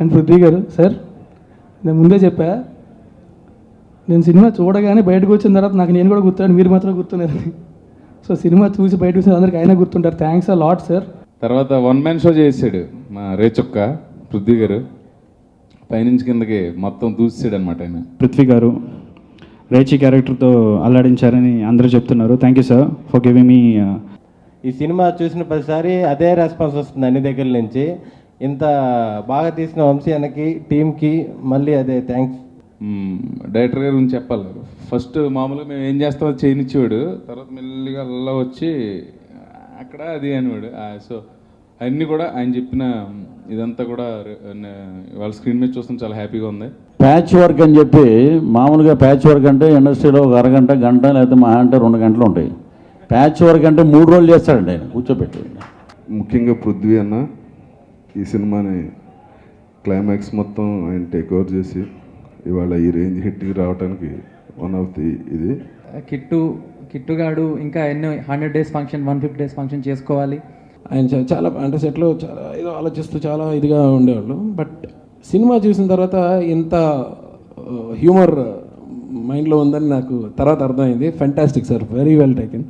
And Prithvi గారు sir, నేను ముందే చెప్పా, నేను సినిమా చూడగానే బయటకు వచ్చిన తర్వాత నాకు నేను కూడా గుర్తున్నాను, మీరు మాత్రం గుర్తున్నారని. సో సినిమా చూసి బయటకు వచ్చిన అందరికి అయినా గుర్తుంటారు. Thanks a lot sir. తర్వాత వన్ మ్యాన్ షో చేసాడు మా రేచొక్క పృథ్వీ గారు, పైనుంచి కిందకి మొత్తం దూసాడు అనమాట ఆయన. పృథ్వీ గారు రేచి క్యారెక్టర్తో అల్లాడించారని అందరూ చెప్తున్నారు. Thank you sir for giving మీ. ఈ సినిమా చూసిన ప్రతిసారి అదే రెస్పాన్స్ వస్తుంది అన్ని దగ్గర నుంచి. ఇంత బాగా తీసిన వంశీ అన్నకి, టీంకి మళ్ళీ అదే థ్యాంక్స్. డైరెక్టర్ గారి గురించి చెప్పాలి. ఫస్ట్ మామూలుగా మేము ఏం చేస్తామో చేయనిచ్చేవాడు, తర్వాత మెల్లిగా అలా వచ్చి అక్కడ అది అనేవాడు. సో అన్నీ కూడా ఆయన చెప్పిన ఇదంతా కూడా వాళ్ళ స్క్రీన్ మీద చూస్తాం, చాలా హ్యాపీగా ఉంది. ప్యాచ్ వర్క్ అని చెప్పి, మామూలుగా ప్యాచ్ వర్క్ అంటే ఇండస్ట్రీలో ఒక అరగంట, గంట, లేకపోతే మా అంటే 2 గంటలు ఉంటాయి. ప్యాచ్ వర్క్ అంటే 3 రోజులు చేస్తాడండి ఆయన కూర్చోబెట్టి. ముఖ్యంగా పృథ్వీ అన్న ఈ సినిమాని క్లైమాక్స్ మొత్తం ఆయన టేక్ ఓవర్ చేసి ఇవాళ ఈ రేంజ్ హిట్కి రావడానికి వన్ ఆఫ్ ది ఇది. కిట్టుగాడు ఇంకా ఎన్నో 100 days ఫంక్షన్, 150 days ఫంక్షన్ చేసుకోవాలి. ఆయన చాలా అంటే సెట్లో చాలా ఏదో ఆలోచిస్తూ చాలా ఇదిగా ఉండేవాళ్ళు. బట్ సినిమా చూసిన తర్వాత ఇంత హ్యూమర్ మైండ్లో ఉందని నాకు తర్వాత అర్థమైంది. Fantastic sir, very well taken.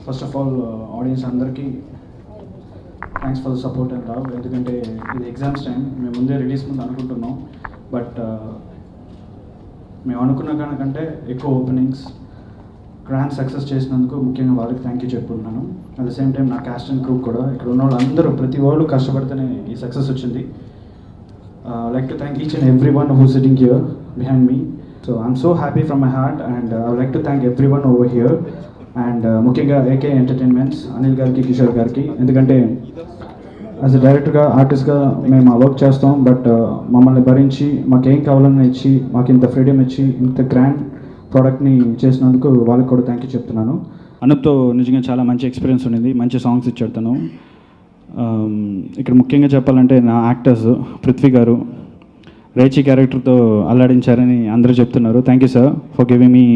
First of all audience అందరికీ thanks for the support and love. ఎందుకంటే ఇది ఎగ్జామ్స్ టైం, మేము ముందే రిలీజ్ ముందు అనుకుంటున్నాం. బట్ మేము అనుకున్న దానికంటే ఎక్కువ ఓపెనింగ్స్, గ్రాండ్ సక్సెస్ చేసినందుకు ముఖ్యంగా వాళ్ళకి థ్యాంక్ యూ చెప్పుకుంటున్నాను. అట్ ద సేమ్ టైం నా క్యాస్ట్ అండ్ క్రూ కూడా, ఇక్కడ ఉన్న వాళ్ళు అందరూ ప్రతి వాళ్ళు కష్టపడితేనే ఈ సక్సెస్ వచ్చింది. Like to thank each and every one who sitting here behind me. So I'm so happy from my heart and I would like to thank every one over here. And ముఖ్యంగా AK entertainments, Anil గారికి, కిషోర్ గారికి. ఎందుకంటే as a డైరెక్టర్గా, ఆర్టిస్ట్గా మేము ఆ work చేస్తాం. But మమ్మల్ని భరించి మాకేం కావాలని ఇచ్చి, మాకు ఇంత ఫ్రీడమ్ ఇచ్చి, ఇంత గ్రాండ్ ప్రోడక్ట్ని చేసినందుకు వాళ్ళకి కూడా థ్యాంక్ యూ చెప్తున్నాను. అనూప్తో నిజంగా చాలా మంచి ఎక్స్పీరియన్స్ ఉండింది, మంచి సాంగ్స్ ఇచ్చాడు తను. ఇక్కడ ముఖ్యంగా చెప్పాలంటే నా యాక్టర్స్ పృథ్వీ గారు రేచి క్యారెక్టర్తో అల్లాడించారని అందరూ చెప్తున్నారు. Thank you sir for giving me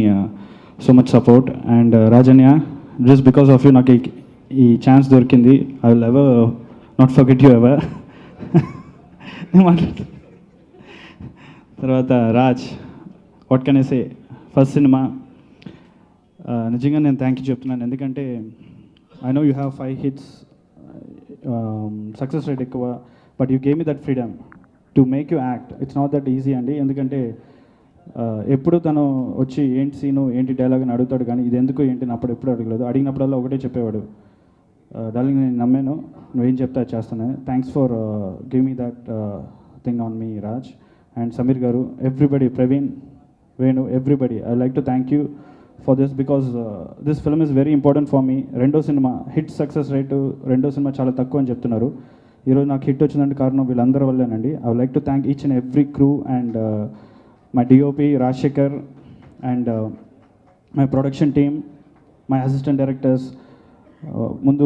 so much support. And Rajanya, just because of you నాకు ఈ ఛాన్స్ దొరికింది. I will ever not forget you ever. తర్వాత Raj, what can I say, first cinema నిజంగా నేను థ్యాంక్ యూ చెప్తున్నాను. ఎందుకంటే I know you have 5 hits, success rate ఎక్కువ, but you gave me that freedom to make you act. It's not that easy అండి. ఎందుకంటే ఎప్పుడు తను వచ్చి ఏంటి సీను, ఏంటి డైలాగ్ అని అడుగుతాడు, కానీ ఇది ఎందుకు ఏంటి అని అప్పుడు ఎప్పుడు అడగలేదు. అడిగినప్పుడల్లా ఒకటే చెప్పేవాడు, డార్లింగ్ నేను నమ్మాను, నువ్వేం చెప్తా చేస్తాను. Thanks for give me that thing on me Raj. And Sameer గారు, everybody, Praveen, Venu, everybody, I like to thank you for this because this film is very important for me. రెండో సినిమా హిట్ సక్సెస్ రేటు, రెండో cinema చాలా తక్కువ అని చెప్తున్నారు. ఈరోజు నాకు hit వచ్చిందంటే కారణం వీళ్ళందరి వల్లేనండి. I would like to thank each and every crew and my DOP Rajshekhar and my production team, my assistant directors. ముందు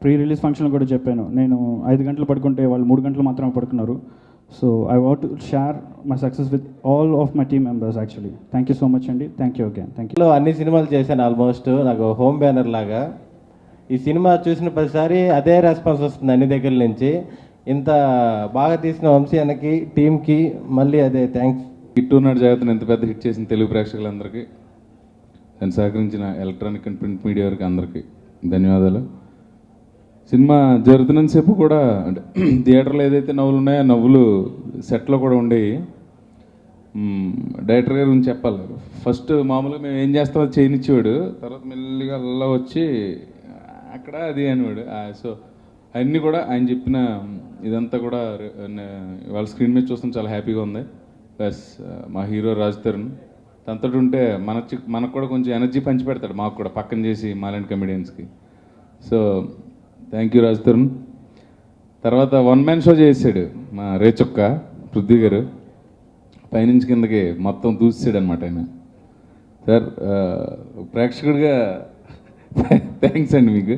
ప్రీ రిలీజ్ ఫంక్షన్లో కూడా చెప్పాను, నేను 5 గంటలు పడుకుంటే వాళ్ళు 3 గంటలు మాత్రమే పడుకున్నారు. So I want to share my success with all of my team members actually. Thank you so much అండి. Thank you again. Thank you. అన్ని సినిమాలు చేశాను ఆల్మోస్ట్, నాకు హోమ్ బ్యానర్ లాగా. ఈ సినిమా చూసిన ప్రతిసారి అదే రెస్పాన్స్ వస్తుంది అన్ని దగ్గర నుంచి. ఇంత బాగా తీసిన వంశీ అన్నకి, టీంకి మళ్ళీ అదే థ్యాంక్స్. కిట్టున్నాడు జాగ్రత్తను ఎంత పెద్ద హిట్ చేసిన తెలుగు ప్రేక్షకులందరికీ, దాన్ని సహకరించిన ఎలక్ట్రానిక్ అండ్ ప్రింట్ మీడియా వారికి అందరికీ ధన్యవాదాలు. సినిమా జరుగుతున్నంతసేపు కూడా అంటే థియేటర్లో ఏదైతే నవ్వులు ఉన్నాయో నవ్వులు సెట్లో కూడా ఉండేవి. డైరెక్టర్ గారి గురించి చెప్పాలి. ఫస్ట్ మామూలుగా మేము ఏం చేస్తామో చేయనిచ్చేవాడు, తర్వాత మెల్లిగా అలా వచ్చి అక్కడ అది అనేవాడు. సో అన్నీ కూడా ఆయన చెప్పిన ఇదంతా కూడా వాళ్ళ స్క్రీన్ మీద చూస్తాం, చాలా హ్యాపీగా ఉంది. ప్లస్ మా హీరో రాజ్ తరుణ్, తనతో ఉంటే మనకు కూడా కొంచెం ఎనర్జీ పంచి పెడతాడు, మాకు కూడా పక్కన చేసి మాలాంటి కమెడియన్స్కి. So thank you Raj Tarun. తర్వాత వన్ మ్యాన్ షో చేసాడు మా రేచొక్క పృథ్వీ గారు, పైనుంచి కిందకి మొత్తం దూసాడు అనమాట ఆయన. సార్ ప్రేక్షకుడిగా థ్యాంక్స్ అండి మీకు.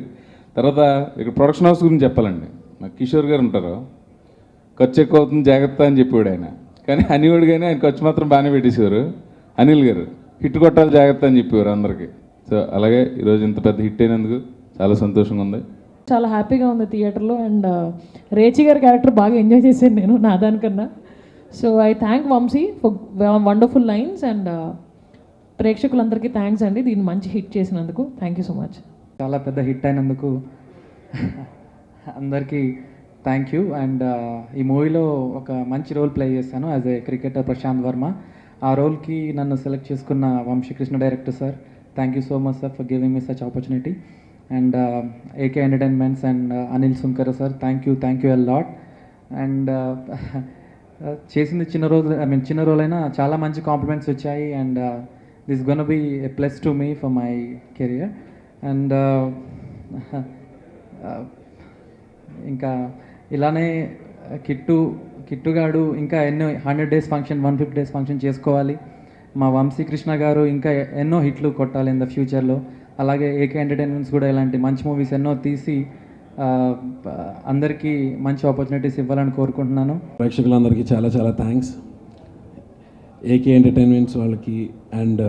తర్వాత ఇక్కడ ప్రొడక్షన్ హౌస్ గురించి చెప్పాలండి. మా కిషోర్ గారు ఉంటారు, ఖర్చు ఎక్కువ అవుతుంది జాగ్రత్త అని చెప్పేవాడు ఆయన. కానీ అనేవాడు కానీ ఆయన ఖర్చు మాత్రం బాగానే పెట్టేసేవారు. అనిల్ గారు హిట్ కొట్టాలి జాగ్రత్త అని చెప్పేవారు అందరికీ. సో అలాగే ఈరోజు ఇంత పెద్ద హిట్ అయినందుకు చాలా సంతోషంగా ఉంది. చాలా హ్యాపీగా ఉంది థియేటర్లో. అండ్ రేచి గారి క్యారెక్టర్ బాగా ఎంజాయ్ చేశాను నేను నా దానికన్నా. So I thank Vamsi for wonderful lines. And ప్రేక్షకులందరికీ థ్యాంక్స్ అండి దీన్ని మంచి హిట్ చేసినందుకు. Thank you so much. చాలా పెద్ద హిట్ అయినందుకు అందరికీ థ్యాంక్ యూ. అండ్ ఈ మూవీలో ఒక మంచి రోల్ ప్లే చేశాను as a cricketer Prashanth Varma. ఆ రోల్కి నన్ను సెలెక్ట్ చేసుకున్న Vamsikrishna director sir, thank you so much sir for giving me such opportunity. And AK entertainments and Anil Sunkar sir, thank you a lot. And చేసింది చిన్న రోల్ అయినా చాలా మంచి కాంప్లిమెంట్స్ వచ్చాయి. And this gonna be a plus to me for my career. And ఇంకా ఇలానే కిట్టుగాడు ఇంకా ఎన్నో 100 days ఫంక్షన్ 150 days ఫంక్షన్ చేసుకోవాలి. మా వంశీకృష్ణ గారు ఇంకా ఎన్నో హిట్లు కొట్టాలి ఇన్ ద ఫ్యూచర్లో. అలాగే ఏకే ఎంటర్టైన్మెంట్స్ కూడా ఇలాంటి మంచి మూవీస్ ఎన్నో తీసి అందరికీ మంచి ఆపర్చునిటీస్ ఇవ్వాలని కోరుకుంటున్నాను. ప్రేక్షకులందరికీ చాలా చాలా థ్యాంక్స్. ఏకే ఎంటర్టైన్మెంట్స్ వాళ్ళకి అండ్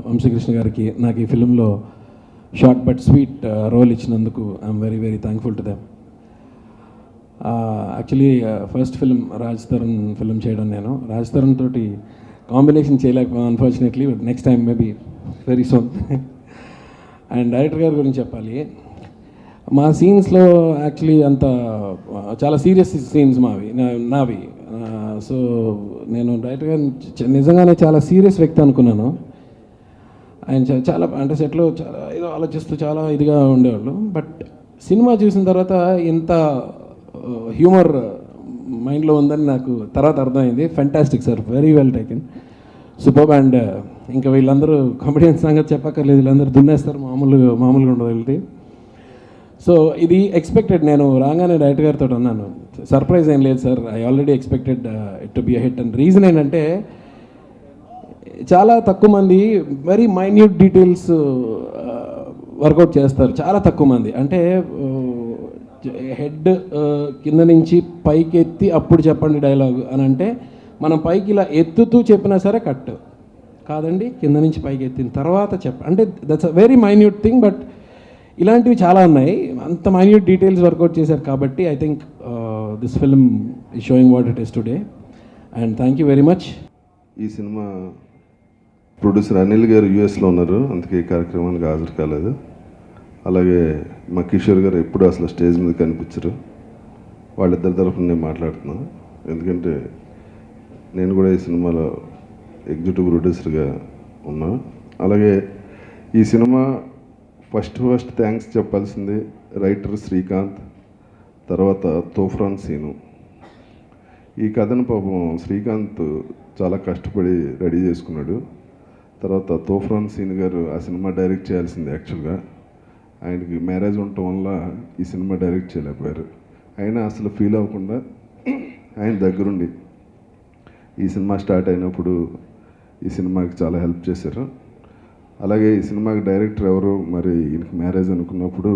వంశీకృష్ణ గారికి నాకు ఈ ఫిలింలో షార్ట్ బట్ స్వీట్ రోల్ ఇచ్చినందుకు I'm very very thankful to them. Actually first film Raj Tarun film చేయడం. నేను రాజ్ తరుణ్ తోటి కాంబినేషన్ చేయలేకపోయాను unfortunately, but next time maybe very soon. And director గారి గురించి చెప్పాలి. మా సీన్స్లో యాక్చువల్లీ అంత చాలా సీరియస్ సీన్స్ నావి. సో నేను డైరెక్టర్ గారు నిజంగానే చాలా సీరియస్ వ్యక్తి అనుకున్నాను. ఆయన చాలా అంటే సెట్లో చాలా ఏదో ఆలోచిస్తూ చాలా ఇదిగా ఉండేవాళ్ళు. బట్ సినిమా చూసిన తర్వాత ఇంత హ్యూమర్ మైండ్లో ఉందని నాకు తర్వాత అర్థమైంది. Fantastic sir, very well taken, super. And ఇంకా వీళ్ళందరూ కామెడియన్స్ సంగతి చెప్పక్కర్లేదు, వీళ్ళందరూ దున్నేస్తారు, మామూలుగా ఉండదు వెళ్తే. సో ఇది ఎక్స్పెక్టెడ్. నేను రాగానే డైరెక్టర్ గారితో అన్నాను, సర్ప్రైజ్ ఏం లేదు sir, I already expected it to be a hit. And reason ఏంటంటే చాలా తక్కువ మంది వెరీ మైన్యూట్ డీటెయిల్స్ వర్కౌట్ చేస్తారు, చాలా తక్కువ మంది. అంటే హెడ్ కింద నుంచి పైకి ఎత్తి అప్పుడు చెప్పండి డైలాగ్ అని అంటే, మనం పైకి ఇలా ఎత్తుతూ చెప్పినా సరే కట్ కాదండి, కింద నుంచి పైకి ఎత్తిన తర్వాత అంటే that's a very minute thing. But ఇలాంటివి చాలా ఉన్నాయి, అంత మైన్యూట్ డీటెయిల్స్ వర్కౌట్ చేశారు కాబట్టి I think this film is sowing what it is today. And thank you very much. ఈ సినిమా ప్రొడ్యూసర్ అనిల్ గారు యూఎస్లో ఉన్నారు, అందుకే ఈ కార్యక్రమానికి హాజరు కాలేదు. అలాగే మా కిషోర్ గారు ఎప్పుడు అసలు స్టేజ్ మీద కనిపించరు. వాళ్ళిద్దరి తరఫున నేను మాట్లాడుతున్నాను, ఎందుకంటే నేను కూడా ఈ సినిమాలో ఎగ్జిక్యూటివ్ ప్రొడ్యూసర్గా ఉన్నా. అలాగే ఈ సినిమా ఫస్ట్ థ్యాంక్స్ చెప్పాల్సింది రైటర్ శ్రీకాంత్, తర్వాత తోఫ్రాన్ సీను. ఈ కథను పాపం శ్రీకాంత్ చాలా కష్టపడి రెడీ చేసుకున్నాడు. తర్వాత తోఫ్రాన్ సీన్ గారు ఆ సినిమా డైరెక్ట్ చేయాల్సింది. యాక్చువల్గా ఆయనకి మ్యారేజ్ ఉండటం వల్ల ఈ సినిమా డైరెక్ట్ చేయలేకపోయారు. అయినా అసలు ఫీల్ అవ్వకుండా ఆయన దగ్గరుండి ఈ సినిమా స్టార్ట్ అయినప్పుడు ఈ సినిమాకి చాలా హెల్ప్ చేశారు. అలాగే ఈ సినిమాకి డైరెక్టర్ ఎవరు మరి ఈయనకి మ్యారేజ్ అనుకున్నప్పుడు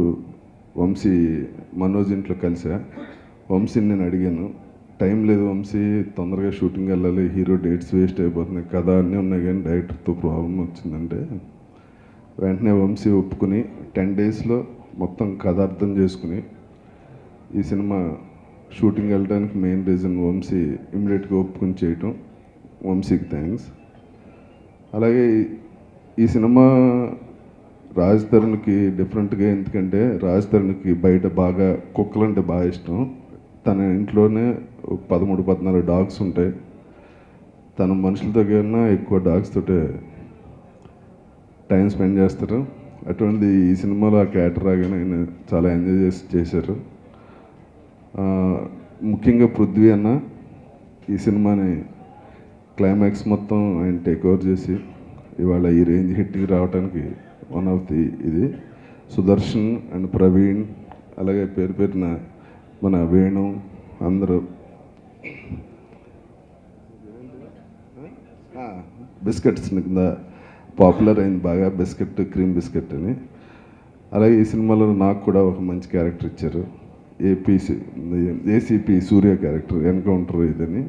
మనోజ్ ఇంట్లో కలిసా. వంశీని నేను అడిగాను, టైం లేదు వంశీ, తొందరగా షూటింగ్ వెళ్ళాలి, హీరో డేట్స్ వేస్ట్ అయిపోతున్నాయి, కథ అన్నీ ఉన్నాయి కానీ డైరెక్టర్తో ప్రాబ్లం వచ్చిందంటే వెంటనే వంశీ ఒప్పుకుని 10 daysలో మొత్తం కథ అర్థం చేసుకుని ఈ సినిమా షూటింగ్ వెళ్ళడానికి మెయిన్ రీజన్ వంశీ ఇమ్మీడియట్గా ఒప్పుకుని చేయటం. వంశీకి థ్యాంక్స్. అలాగే ఈ సినిమా రాజ్ తరుణ్కి డిఫరెంట్గా, ఎందుకంటే రాజ్ తరుణ్కి బయట బాగా కుక్కలంటే బాగా ఇష్టం. తన ఇంట్లోనే 13-14 డాగ్స్ ఉంటాయి. తన మనుషులతో కన్నా ఎక్కువ డాగ్స్ తోటే టైం స్పెండ్ చేస్తారు. అటువంటిది ఈ సినిమాలో ఆ క్యారెక్టర్ రాగానే ఆయన చాలా ఎంజాయ్ చేశారు. ముఖ్యంగా పృథ్వీ అన్న ఈ సినిమాని క్లైమాక్స్ మొత్తం ఆయన టేక్ ఓవర్ చేసి ఇవాళ ఈ రేంజ్ హిట్కి రావడానికి వన్ ఆఫ్ ది ఇది. సుదర్శన్ అండ్ ప్రవీణ్ అలాగే పేరు పేరున మన వేణు అందరూ బిస్కెట్స్ కింద పాపులర్ అయింది బాగా, బిస్కెట్ క్రీమ్ బిస్కెట్ అని. అలాగే ఈ సినిమాలో నాకు కూడా ఒక మంచి క్యారెక్టర్ ఇచ్చారు, ఏసీపీ సూర్య క్యారెక్టర్, ఎన్కౌంటర్ ఇదని.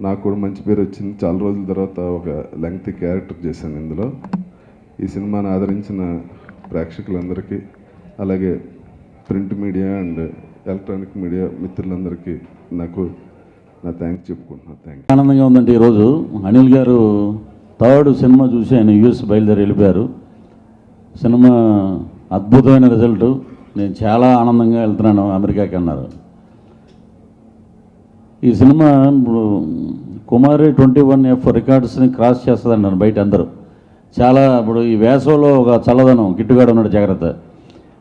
నాకు కూడా మంచి పేరు వచ్చింది. చాలా రోజుల తర్వాత ఒక లెంగ్తీ క్యారెక్టర్ చేశాను ఇందులో. ఈ సినిమాను ఆదరించిన ప్రేక్షకులందరికీ, అలాగే print media and electronic media మిత్రులందరికీ నా థ్యాంక్స్ చెప్పుకుంటున్నాను. థ్యాంక్ ఆనందంగా ఉందంటే ఈరోజు అనిల్ గారు థర్డ్ సినిమా చూసి ఆయన యూఎస్ బయలుదేరి వెళ్ళిపోయారు. సినిమా అద్భుతమైన రిజల్ట్, నేను చాలా ఆనందంగా వెళ్తున్నాను అమెరికాకి అన్నారు. ఈ సినిమా ఇప్పుడు కుమారి 21F రికార్డ్స్ని క్రాస్ చేస్తుంది అన్నారు బయట అందరూ. చాలా ఇప్పుడు ఈ వేసవలో ఒక చల్లదనం గిట్టుగాడు ఉన్నాడు, జాగ్రత్త.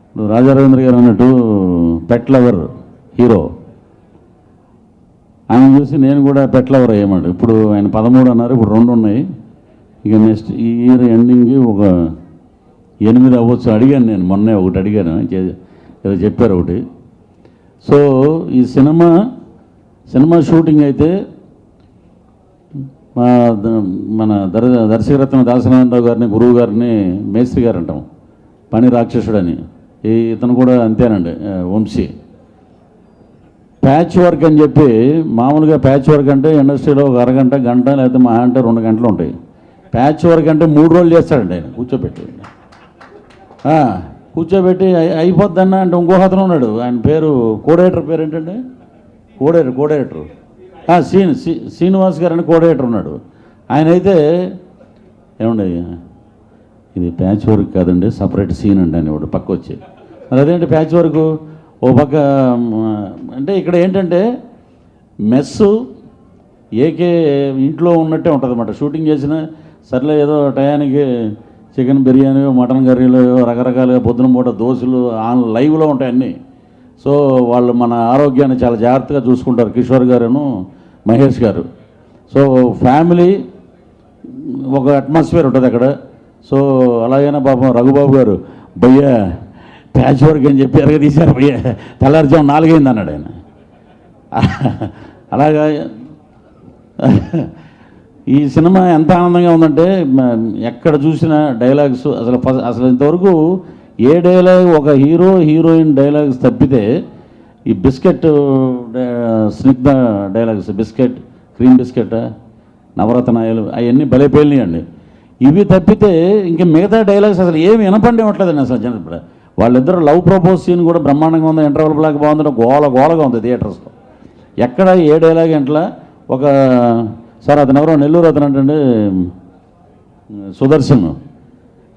ఇప్పుడు రాజా రవీంద్ర గారు అన్నట్టు పెట్ లవర్ హీరో, ఆయన చూసి నేను కూడా పెట్ లవర్ అయ్యామండి. ఇప్పుడు ఆయన 13 అన్నారు, ఇప్పుడు 2 ఉన్నాయి. ఇక నెక్స్ట్ ఈ ఇయర్ ఎండింగ్కి ఒక 8 అవ్వచ్చు. అడిగాను నేను మొన్నే ఒకటి అడిగాను, ఏదో చెప్పారు ఒకటి. సో ఈ సినిమా షూటింగ్ అయితే మన దర్శకరత్న దాసనారాయణరావు గారిని, గురువు గారిని మేస్త్రి గారు అంటాం, పని రాక్షసుడని. ఇతను కూడా అంతేనండి, వంశీ. ప్యాచ్ వర్క్ అని చెప్పి, మామూలుగా ప్యాచ్ వర్క్ అంటే ఇండస్ట్రీలో ఒక అరగంట, గంట లేకపోతే మహా అంటే 2 గంటలు ఉంటాయి. ప్యాచ్ వర్క్ అంటే 3 రోజులు చేస్తాడండి ఆయన కూర్చోబెట్టి అయిపోద్దన్న అంటే ఇంకో అతను ఉన్నాడు, ఆయన పేరు కోడేటర్ పేరు ఏంటంటే కోడేటర్ శ్రీనివాస్ గారు అని కోడేటర్ ఉన్నాడు. ఆయన అయితే ఏమండి ఇది ప్యాచ్ వర్క్ కాదండి, సపరేట్ సీన్ అండి అని ఒకటి పక్క వచ్చి, మరి అదేంటి ప్యాచ్ వర్క్ ఓ పక్క అంటే ఇక్కడ ఏంటంటే మెస్సు ఏకే ఇంట్లో ఉన్నట్టే ఉంటుంది అన్నమాట. షూటింగ్ చేసిన సర్లే ఏదో టయానికి చికెన్ బిర్యానీ, మటన్ కర్రీలు, రకరకాలుగా పొద్దున పూట దోశలు లైవ్లో ఉంటాయి అన్నీ. సో వాళ్ళు మన ఆరోగ్యాన్ని చాలా జాగ్రత్తగా చూసుకుంటారు, కిషోర్ గారును మహేష్ గారు. సో ఫ్యామిలీ ఒక అట్మాస్ఫియర్ ఉంటుంది అక్కడ. సో అలాగైనా పాపం రఘుబాబు గారు భయ్యా ప్యాచ్ వర్క్ అని చెప్పి ఎరగదీశారు భయ్యా, తెల్లారుజాము 4 అయింది అన్నాడు ఆయన. అలాగా ఈ సినిమా ఎంత ఆనందంగా ఉందంటే ఎక్కడ చూసిన డైలాగ్స్ అసలు ఇంతవరకు ఏ డైలాగ్ ఒక హీరోయిన్ డైలాగ్స్ తప్పితే ఈ biscuit Snigdha dialogues, biscuit cream biscuit, నవరత్నాయలు అవన్నీ భలే పేలినాయండి. ఇవి తప్పితే ఇంకా మిగతా డైలాగ్స్ అసలు ఏమి వినపండి ఇవ్వట్లేదండి అసలు జనం. ఇప్పుడు వాళ్ళిద్దరు లవ్ ప్రపోజ్ సీన్ కూడా బ్రహ్మాండంగా ఉంది, ఇంటర్వల్ బ్లాక్ బాగుంది, గోలగా ఉంది థియేటర్స్లో. ఎక్కడ ఏ డైలాగ్ ఎంట్లా ఒక సార్ అతను ఎవరో నెల్లూరు అతను అంటే సుదర్శన్,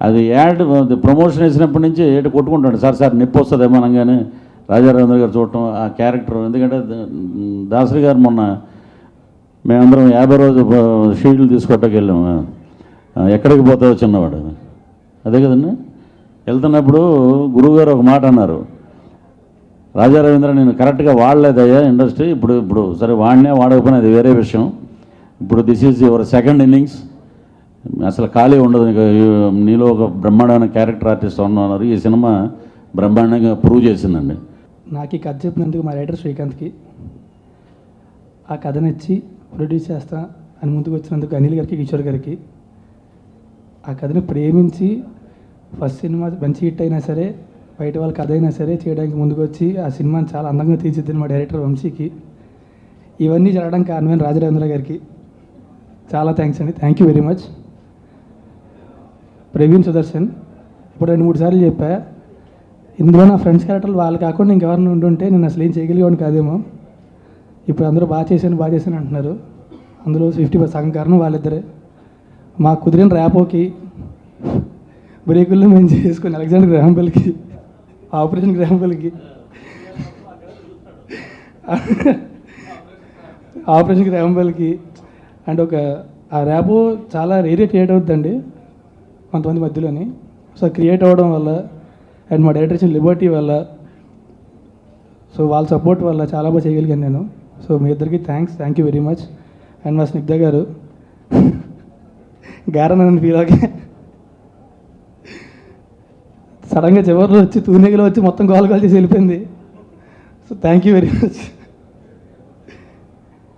అది యాడ్ ప్రమోషన్ వేసినప్పటి నుంచి ఏటు కొట్టుకుంటాడు, సార్ నొప్పి వస్తుందేమో అనగానే రాజారావేంద్ర గారు చూడటం ఆ క్యారెక్టర్. ఎందుకంటే దాసరి గారు మొన్న మేమందరం 50 రోజు షీల్డ్లు తీసుకోవటానికి వెళ్ళాము. ఎక్కడికి పోతావో చిన్నవాడు, అదే కదండి. వెళ్తున్నప్పుడు గురువుగారు ఒక మాట అన్నారు, రాజారవీంద్ర నేను కరెక్ట్గా వాడలేదయ్యా ఇండస్ట్రీ, ఇప్పుడు సరే వాడకపోయినా అది వేరే విషయం, ఇప్పుడు this is your second innings, అసలు ఖాళీ ఉండదు నీలో ఒక బ్రహ్మాండమైన క్యారెక్టర్ ఆర్టిస్ట్ ఉన్నారు. ఈ సినిమా బ్రహ్మాండంగా ప్రూవ్ చేసిందండి. నాకు ఈ కథ చెప్పినందుకు మా రైటర్ శ్రీకాంత్కి, ఆ కథనిచ్చి ప్రొడ్యూస్ చేస్తా అని ముందుకు వచ్చినందుకు అనిల్ గారికి, కిషోర్ గారికి, ఆ కథని ప్రేమించి ఫస్ట్ సినిమా మంచి హిట్ అయినా సరే బయట వాళ్ళ కథ అయినా సరే చేయడానికి ముందుకు వచ్చి ఆ సినిమాని చాలా అందంగా తీర్చిదిద్దిన మా డైరెక్టర్ వంశీకి, ఇవన్నీ జరగడానికి కారణమైన రాజరావేంద్ర గారికి చాలా థ్యాంక్స్ అండి. Thank you very much. Praveen Sudarshan ఇప్పుడు 2-3 సార్లు చెప్పా, ఇందులో నా ఫ్రెండ్స్ క్యారెక్టర్లు వాళ్ళు కాకుండా ఇంకెవరిని ఉంటుంటే నేను అసలు ఏం చేయగలిగేవాడిని కాదేమో. ఇప్పుడు అందరూ బాగా చేశాను అంటున్నారు, అందులో 50% సగం కారణం వాళ్ళిద్దరే. మాకు కుదిరిన ర్యాపోకి బ్రేకుల్లో మేము చేసుకుని అలెగ్జాండర్ గ్రాహం బెల్కి, ఆపరేషన్ గ్రాహం బెల్కి అండ్ ఒక ఆ ర్యాపో చాలా రేరే క్రియేట్ అవుతుందండి కొంతమంది మధ్యలోని. సో క్రియేట్ అవ్వడం వల్ల అండ్ మా డైరెక్టర్ ఇచ్చిన లిబర్టీ వల్ల, సో వాళ్ళ సపోర్ట్ వల్ల చాలా బాగా చేయగలిగాను నేను. సో మీ ఇద్దరికి thank you very much. And మా స్నిగ్ధ గారు గారనని ఫీల్ అవుకే సడన్గా చివరిలో వచ్చి తూనెగిలో వచ్చి మొత్తం గోల్ చేసి వెళ్ళిపోయింది. So thank you very much.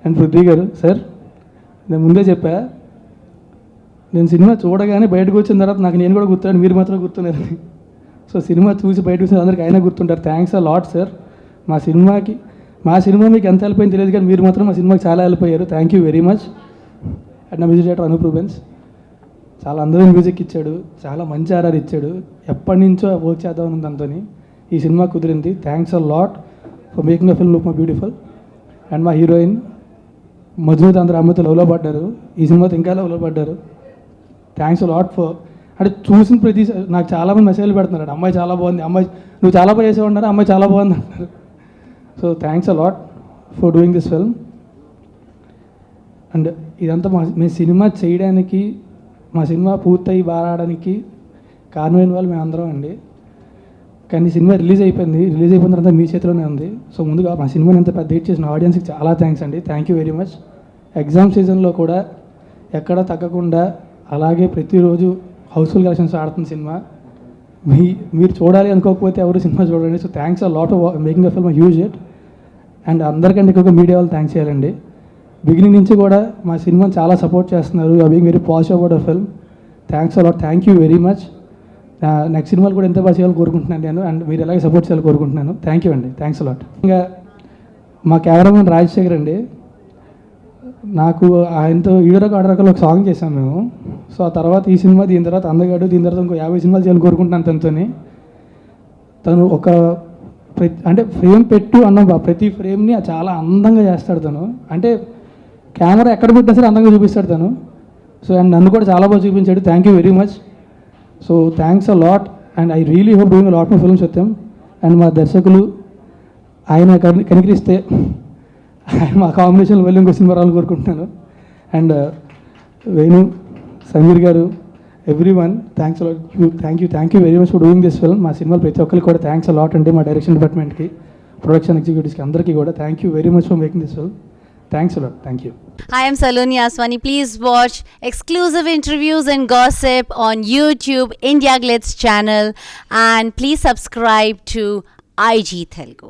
And Prithvi గారు సార్, నేను ముందే చెప్పా, నేను సినిమా చూడగానే బయటకు వచ్చిన తర్వాత నాకు నేను కూడా గుర్తున్నాను, మీరు మాత్రం గుర్తున్నారని. సో సినిమా చూసి బయటకు వచ్చిన అందరికీ అయినా గుర్తుంటారు. Thanks a lot sir. మా సినిమా మీకు ఎంత హెల్ప్ అయింది తెలియదు, కానీ మీరు మాత్రం మా సినిమాకి చాలా హెల్ప్ అయ్యారు. Thank you very much. And నా మ్యూజిక్ డైరెక్టర్ అనూప్ రూబెన్స్ చాలా అందమైన మ్యూజిక్ ఇచ్చాడు, చాలా మంచి ఆర్ఆర్ ఇచ్చాడు. ఎప్పటి నుంచో వర్క్ చేద్దామని దాంతో ఈ సినిమా కుదిరింది. Thanks a lot for making a film look my beautiful. And మా హీరోయిన్ మధుమిత అందరూ అమ్మాయితో లవ్లో పడ్డారు, ఈ సినిమాతో ఇంకా లవ్లో పడ్డారు. థ్యాంక్స్ అ లాట్ ఫర్, అంటే చూసిన ప్రతి నాకు చాలామంది మెసేజ్లు పెడుతున్నారు, అమ్మాయి చాలా బాగుంది, అమ్మాయి నువ్వు చాలా బాగా చేసే ఉన్నారు, అమ్మాయి చాలా బాగుంది అంటారు. So thanks a lot for doing this film. And ఇదంతా మేము సినిమా చేయడానికి, మా సినిమా పూర్తయి బారాడడానికి కారణమైన వాళ్ళు మేమందరం అండి. కానీ సినిమా రిలీజ్ అయిపోయిన తర్వాత మీ చేతిలోనే ఉంది. సో ముందుగా మా సినిమాని ఎంత పెద్ద హిట్ చేసిన ఆడియన్స్కి చాలా థ్యాంక్స్ అండి. Thank you very much. Exam సీజన్లో కూడా ఎక్కడ తగ్గకుండా అలాగే ప్రతిరోజు హౌస్ఫుల్ కలెక్షన్స్ ఆడుతున్న సినిమా. మీరు చూడాలి అనుకోకపోతే ఎవరు సినిమా చూడండి. So thanks a lot of making a film huge hit. And అందరికంటే ఎక్కువగా మీడియా వాళ్ళు థ్యాంక్స్ చేయాలండి. బిగినింగ్ నుంచి కూడా మా సినిమాని చాలా సపోర్ట్ చేస్తున్నారు. You are being very positive about a film. Thanks a lot. Thank you very much. Next సినిమాలు కూడా ఎంత బాగా చేయాలని కోరుకుంటున్నాను నేను, అండ్ మీరు ఎలాగే సపోర్ట్ చేయాలని కోరుకుంటున్నాను. థ్యాంక్ యూ అండి. Thanks a lot. ఇంకా మా కెమెరామెన్ రాజశేఖర్ అండి, నాకు ఆయనతో ఈడరకు ఆడరకలు ఒక సాంగ్ చేసాం మేము. సో ఆ తర్వాత ఈ సినిమా, దీని తర్వాత అందగాడు, దీని తర్వాత ఇంకో 50 సినిమాలు చేయాలని కోరుకుంటున్నాను తనతోని. తను ఒక అంటే ఫ్రేమ్ పెట్టు అన్న ప్రతి ఫ్రేమ్ని చాలా అందంగా చేస్తాడు తను. అంటే కెమెరా ఎక్కడ పెట్టినా సరే అందంగా చూపిస్తాడు తను. సో అండ్ నన్ను కూడా చాలా బాగా చూపించాడు. Thank you very much. So thanks a lot. And I really hope doing a lot more films with him. And మా దర్శకులు ఆయన కనికరిస్తే మా కాంబినేషన్లో వెళ్ళి ఇంకో సినిమా రావాలని కోరుకుంటున్నాను. అండ్ వేణు, సమీర్ గారు, every one thanks a lot. Thank you very much for doing this film. మా సినిమాలు ప్రతి ఒక్కరికి కూడా థ్యాంక్స్ అ లాట్ అండి. మా డైరెక్షన్ డిపార్ట్మెంట్కి, ప్రొడక్షన్ ఎగ్జిక్యూటివ్స్కి అందరికీ కూడా thank you very much for making this film. Thanks a lot. Thank you. Hi, I'm Saloni Aswani. Please watch exclusive interviews and gossip on YouTube, India Glitz channel, and please subscribe to IG Telugu.